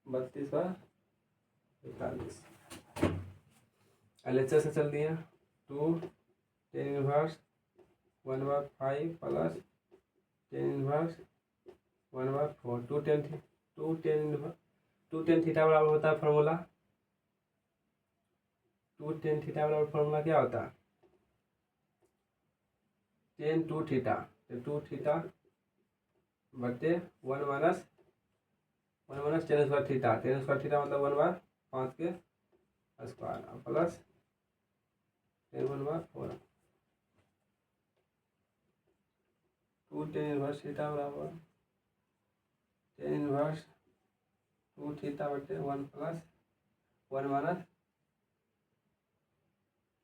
32/41। LHS से चल दिया 2 10 इनवर्स 1/5 प्लस 10 इनवर्स 1/4 2 10 थीटा बराबर होता है फॉर्मूला 2 10 थीटा बराबर फॉर्मूला क्या होता है 10 2 थीटा, तो 2 थीटा बटे 1 minus 10 square theta, 10 square theta मतलब 1/5 के square plus 10 1/4 2 tan inverse theta बराबर tan इनवर्स 2 थीटा बटे 1 प्लस 1 माइनस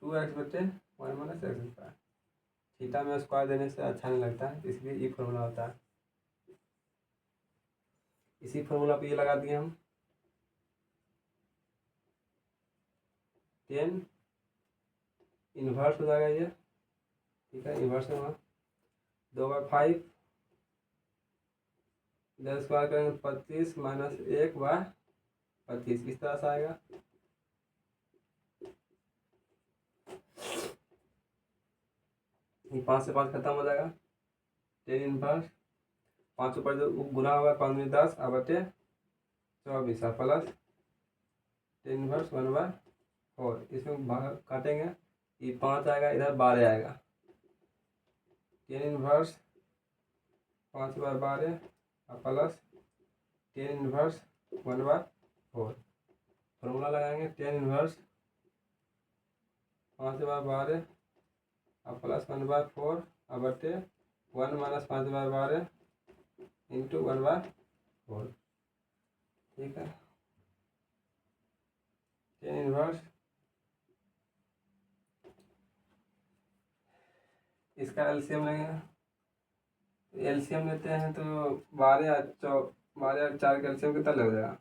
2x बटे 1 माइनस एक्स स्क्वायर। थीटा में स्क्वायर देने से अच्छा नहीं लगता है, इसलिए ये फॉर्मूला होता है। इसी फॉर्मूला पे ये लगा दिए हम। tan इनवर्स हो जाएगा ये, ठीक है, इनवर्स होगा 2/5 इधर स्क्वायर करेंगे 25 माइनस 1/25 इस तरह से आएगा। ये 5 से 5 खत्म हो जाएगा। tan इनवर्स 5 ऊपर जो गुना होगा 5 में 10 अब बटे 24 प्लस tan इनवर्स 1/4 इसमें भाग काटेंगे, ये 5 आएगा इधर 12 आएगा। tan inverse 5/12 plus tan inverse 1/4 formula लगाएंगे। tan इनवर्स 5/12 प्लस 1/4 अब बटे 1 माइनस 5/12 इंटू 1/4, ठीक है। tan इनवर्स इसका एलसीएम लेंगे, एलसीएम लेते हैं तो 12 और 4 का एलसीएम कितना लग जाएगा,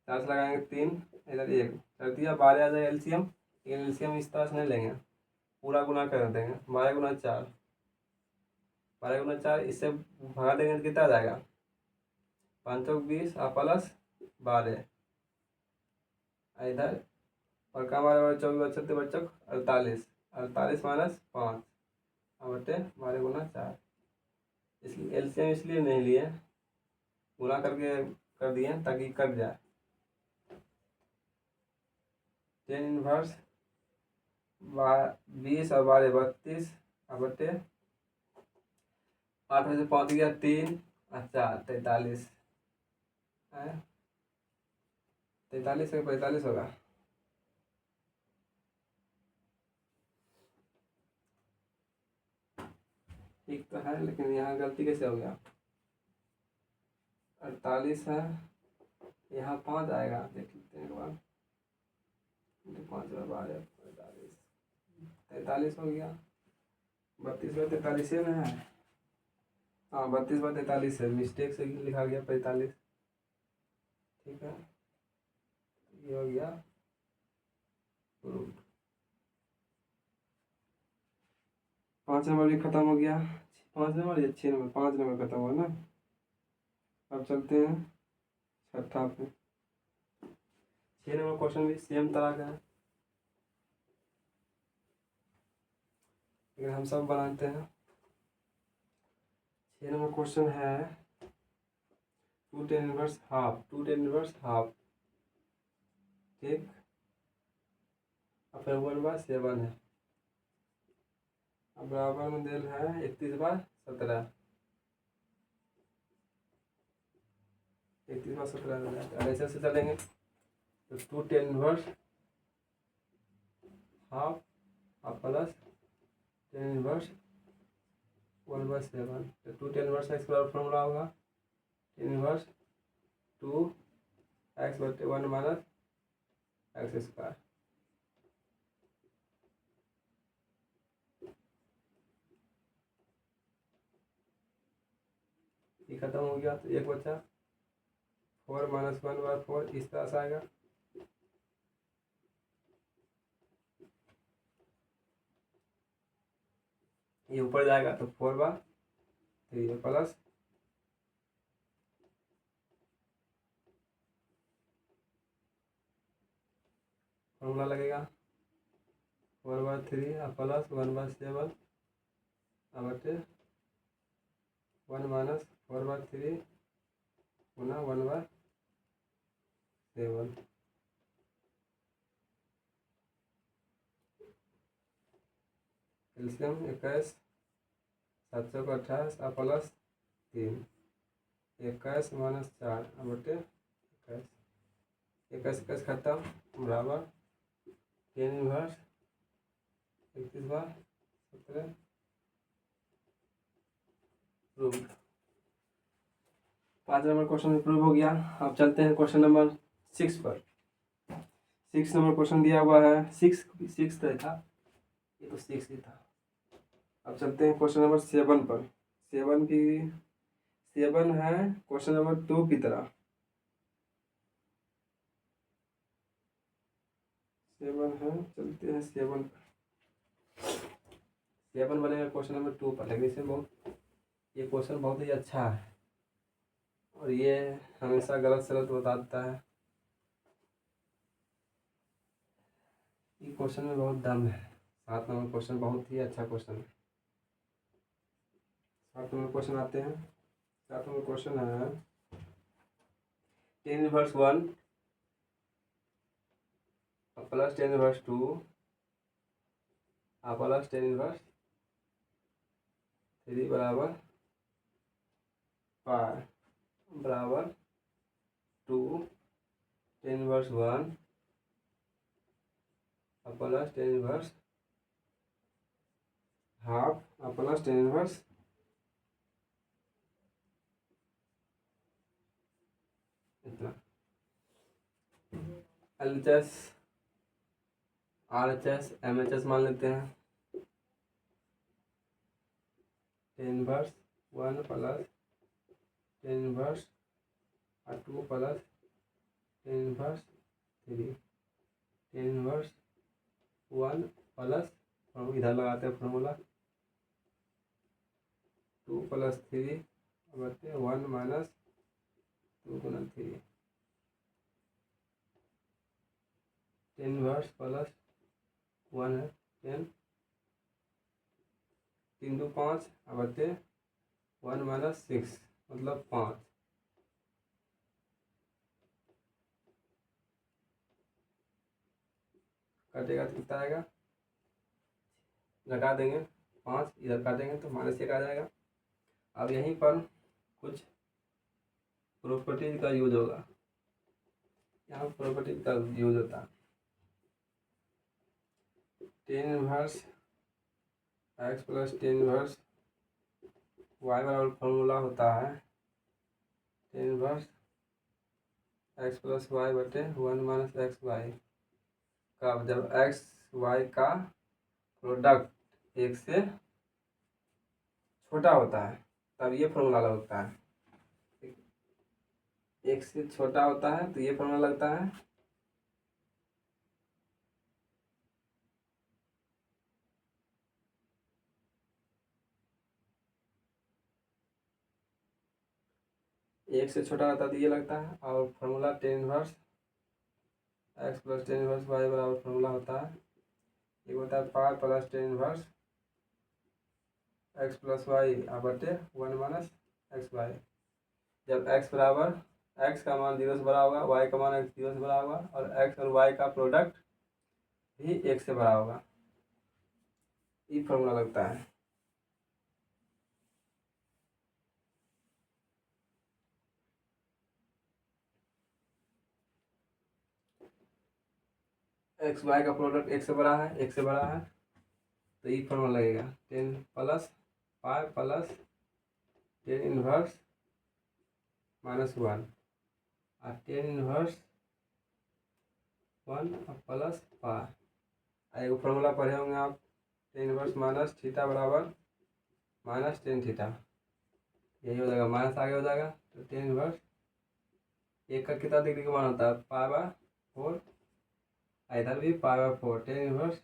4 से लगाएंगे 3 इधर 1 कर दिया 12 आ जाएगा एलसीएम। लेकिन एलसीएम इस तरह से नहीं लेंगे, पूरा गुना कर देंगे 12 गुना 4, 12 गुना 4 इससे भगा देंगे तो कितना आ जाएगा 5 चौक 20 प्लस 12 इधर और कम आ 24 36 बच्चों 48 48 माइनस 5 बटे 12 गुना 4। इसलिए एलसीएम इसलिए नहीं लिए, गुना करके कर दिए ताकि कट जाए। tan इनवर्स 20 और 12 32 बटे 8 में से 5 गया 3 और 4 43 है, 43 से 45 होगा। ठीक तो है, लेकिन यहाँ गलती कैसे हो गया, 48 है यहाँ 5 आएगा, देख लेते हैं एक बार, 5/12 45 43 हो गया। 32/43 में है, हाँ 32/43 है, मिस्टेक से लिखा गया 45, ठीक है। ये हो गया प्रूफ। 5 नंबर भी खत्म हो गया, 5 नंबर या 6 नंबर, 5 नंबर खत्म हुआ ना। अब चलते हैं छठा पे। 6 नंबर क्वेश्चन भी सेम तरह का है, लेकिन हम सब बनाते हैं। 6 नंबर क्वेश्चन है 2 tan inverse half, 2 tan inverse half, ठीक, और फिर 1/7 है, अब बराबर में दिल है 31/17, 31/17 ऐसे से चलेंगे तो 2 tan inverse half plus tan inverse 1/7, तो 2 tan इनवर्स एक्स बराबर फॉर्मूला होगा tan इनवर्स 2x बटे 1 माइनस एक्स स्क्वायर। ये खत्म हो गया तो एक बचा 4 माइनस 1/4 इस तरह से आएगा। ये ऊपर जाएगा तो 4/3 प्लस फॉर्मूला लगेगा 4/3 प्लस 1/7 बटे 1 माइनस 4/3 गुना 1/7। एलसीएम 21 7 को 28 प्लस 3 21 माइनस 4 बटे 21 21 खत्म बराबर tan inverse 31/17 proved. 5 number question में प्रूव हो गया। अब चलते हैं क्वेश्चन नंबर 6 पर। 6 नंबर क्वेश्चन दिया हुआ है, 6 तो था, ये तो 6 ही था। अब चलते हैं क्वेश्चन नंबर 7 पर। 7 है क्वेश्चन नंबर 2 की तरह। 7 है, चलते हैं 7 पर। 7 बनेगा क्वेश्चन नंबर 2 पर, लेकिन इसमें ये क्वेश्चन बहुत ही अच्छा है और ये हमेशा गलत सलत बताता है। ये क्वेश्चन में बहुत दम है। 7 नंबर क्वेश्चन बहुत ही अच्छा क्वेश्चन है। 7 नंबर क्वेश्चन आते हैं। 7 नंबर क्वेश्चन है tan inverse 1 plus tan inverse 2 plus tan inverse 3 बराबर पाई बराबर 2 tan inverse 1 plus tan inverse half plus tan inverse इतना। LHS RHS MHS मान लेते हैं। tan inverse 1 plus tan inverse 2 plus tan inverse 3 tan inverse 1 plus, इधर लगाते हैं formula, 2 plus 3 बटे 1 माइनस 2 गुना 3 tan इनवर्स प्लस 1 है 10 3 2 5 बटे 1 माइनस 6 मतलब 5। कटेगा तो कितना आएगा, घटा देंगे 5, इधर काटेंगे तो -1 आ जाएगा। अब यहीं पर कुछ प्रॉपर्टीज का यूज होगा, यहाँ प्रॉपर्टीज का यूज होता है। tan inverse x plus tan inverse y बराबर फॉर्मूला होता है tan inverse x plus y बटे 1 माइनस एक्स वाई का, जब x y का प्रोडक्ट 1 से छोटा होता है तब ये फॉर्मूला लगता है। 1 से छोटा होता है तो ये फॉर्मूला लगता है। एक से छोटा रहता है तो ये लगता है। और formula tan inverse x plus tan inverse y बराबर फॉर्मूला होता है, ये होता है pi plus tan inverse x plus y बटे 1 माइनस एक्स वाई। जब x बराबर, x का मान 0 से बड़ा होगा, y का मान 0 से बड़ा होगा और x और y का प्रोडक्ट भी 1 से बड़ा होगा, ये फॉर्मूला लगता है। एक्स वाई का प्रोडक्ट 1 से बड़ा है, 1 से बड़ा है तो ये फॉर्मूला लगेगा 10 plus pi plus tan inverse -1 और tan इनवर्स 1 प्लस पाई। एगो फॉर्मूला पढ़े होंगे आप, tan इनवर्स माइनस थीटा बराबर माइनस tan थीटा, यही हो जाएगा, माइनस आगे हो जाएगा तो tan इनवर्स 1 का कितना डिग्री का मान होता है पाई/4, इधर भी पाई/4 tan इनवर्स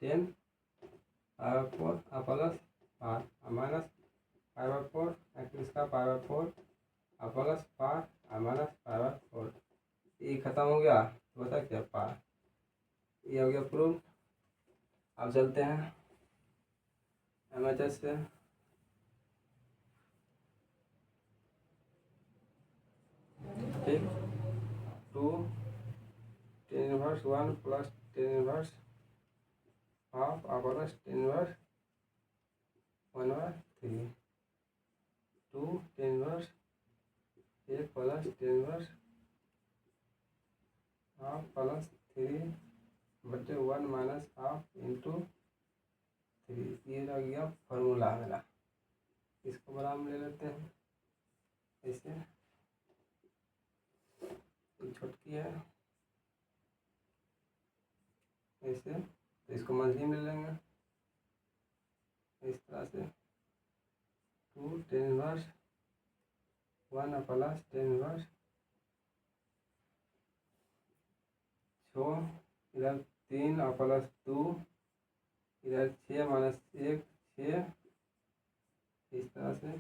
10 पाई/4 प्लस पाई माइनस पाई/4 इसका पाई/4 प्लस पाई माइनस पाई/4, ये खत्म हो गया तो बता क्या पाई, ये हो गया प्रूफ। अब चलते हैं MHS से। ठीक, 2 tan inverse 1 plus tan inverse half plus tan inverse 1/3 2 tan inverse 1 plus tan inverse half plus 3 बटे 1 माइनस हाफ इंटू 3, ये रह गया फॉर्मूला मेरा। इसको बराबर में ले लेते हैं ऐसे, छोटकी है ऐसे, तो इसको मझली में ले लेंगे इस तरह से, 2 tan inverse 1 plus tan inverse 6, इधर 3 और प्लस 2, इधर 6 माइनस 1 6, इस तरह से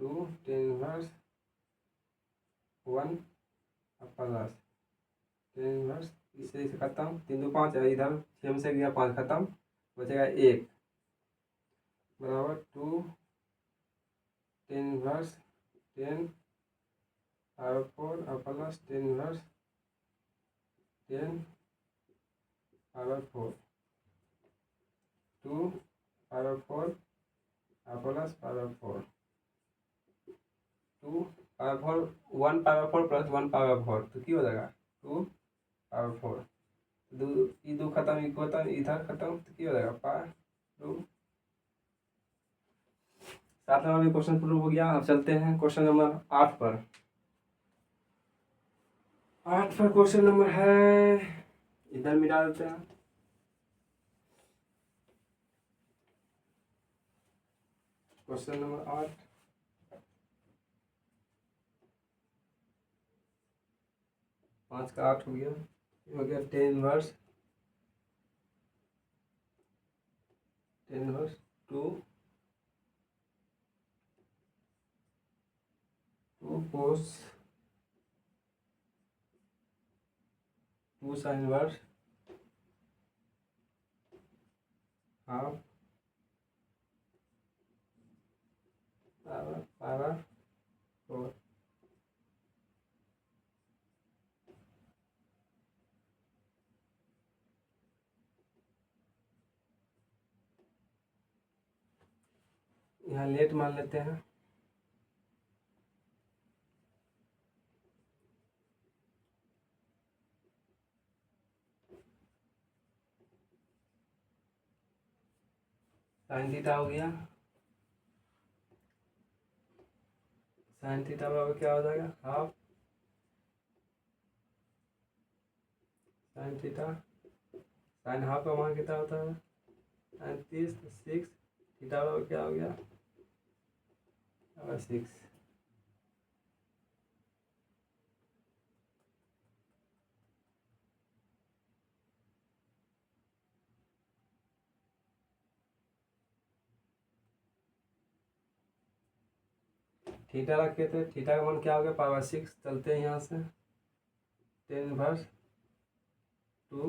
2 tan inverse 1 plus tan inverse, इससे इसे खत्म, 3 2 5 है, इधर 6 में से गया 5 खत्म, बचेगा 1 बराबर 2 tan इनवर्स 10 पावर 4 और plus tan inverse 10 power 4, 2 power 4 और plus power 4, 2 power 4 1 power 4 plus 1 power 4, तो क्या हो जाएगा 2 पावर 4, दो खत्म, इधर खत्म, तो क्या हो जाएगा पावर 2। 7 नंबर में क्वेश्चन प्रूव हो गया। अब चलते हैं क्वेश्चन नंबर 8 पर। 8 पर क्वेश्चन नंबर है, इधर मिला देते हैं, क्वेश्चन नंबर 8 5 का 8 हो गया tan inverse 2 cos 2 sin inverse half power 4, यहाँ लेट मान लेते हैं, साइन थीटा हो गया, साइन थीटा बराबर क्या हो जाएगा half sine theta, sine half का मान कितना होता है 30 6, थीटा बराबर क्या हो गया 6, थीटा रखे थे, थीटा का मान क्या हो गया पावर 6, चलते हैं यहाँ से, tan इनवर्स 2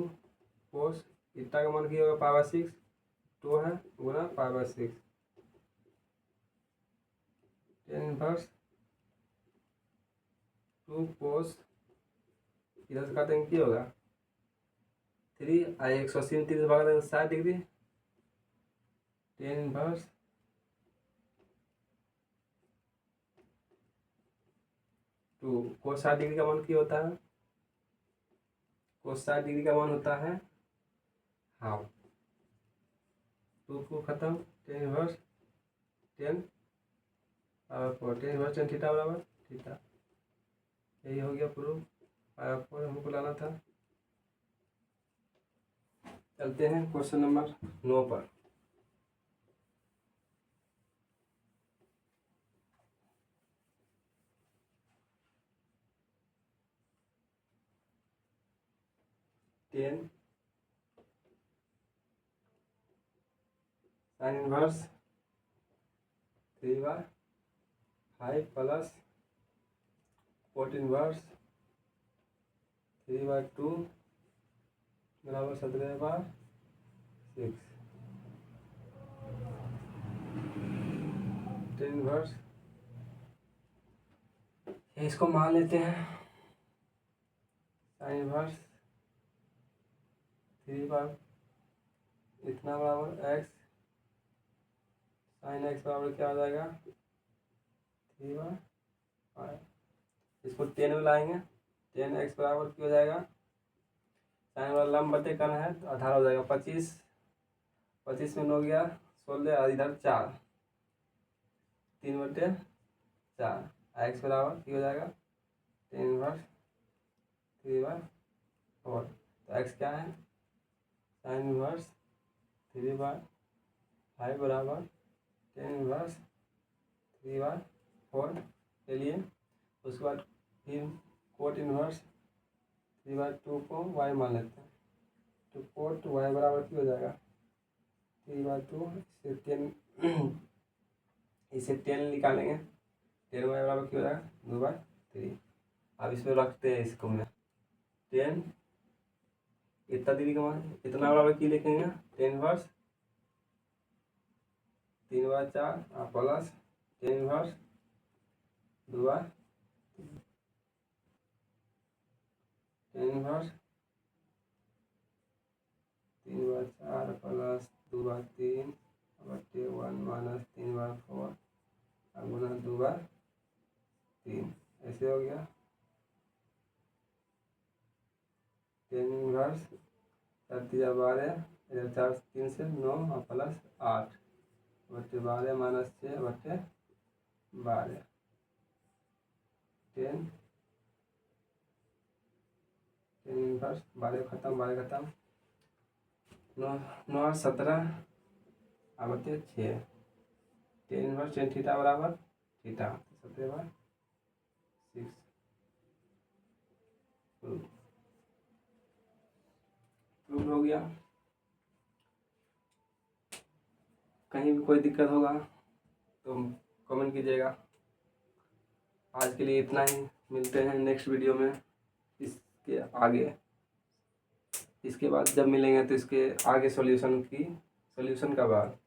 cos, थीटा का मान क्या होगा पावर 6, 2 है गुना पावर 6, tan इनवर्स 2 cos, इधर से काटेंगे क्या होगा 3 आई 180 में 3 से भाग देंगे 60 degree, tan inverse 2 cos 60 degree का मान क्या होता है, cos 60 डिग्री का मान होता है हाफ, 2 को खत्म, tan inverse 10 power 4, tan inverse 10 theta बराबर थीटा, यही हो गया प्रूफ, पावर 4 हमको लाना था। चलते हैं क्वेश्चन नंबर 9 पर। tan sine inverse 3/5 plus cot inverse 3/2 बराबर 17/6, tan इनवर्स इसको मान लेते हैं, साइन इनवर्स 3 इतना बराबर x, साइन x बराबर क्या हो जाएगा 3/5, इसको 10 में लाएंगे, tan x बराबर क्या हो जाएगा, साइन वाला लंब बटे कन है तो 18 हो जाएगा, 25 में 9 गया 16 और इधर 4, 3/4। एक्स बराबर क्या हो जाएगा, tan इनवर्स 3/4। तो एक्स क्या है, sin इनवर्स 3/5 बराबर tan इनवर्स 3/4 ले लिए। उसके बाद फिर कोट इनवर्स 3/2 को y मान लेते हैं। तो कोट y बराबर क्या हो जाएगा, 3/2। इसे 10 निकालेंगे, 10 y बराबर क्या हो जाएगा, 2/3। अब इसमें रखते हैं इसको में 10, इतना दीदी का मान इतना बराबर की लिखेंगे, tan इनवर्स 3/4 और plus tan inverse 2/3। tan inverse 3/4 plus 2/3 बटे 1 माइनस 3/4 और गुना 2/3, ऐसे हो गया। tan इनवर्स 4×12, 4 3 से 9 और प्लस 8 बटे 12 माइनस 6 बटे 12। tan इनवर्स 12 खत्म 9 और 17 बटे 6। tan इनवर्स tan थीटा बराबर थीटा 17/6 प्रूव हो गया। कहीं भी कोई दिक्कत होगा तो कमेंट कीजिएगा। आज के लिए इतना ही, मिलते हैं नेक्स्ट वीडियो में। इसके आगे, इसके बाद जब मिलेंगे तो इसके आगे सॉल्यूशन का बाद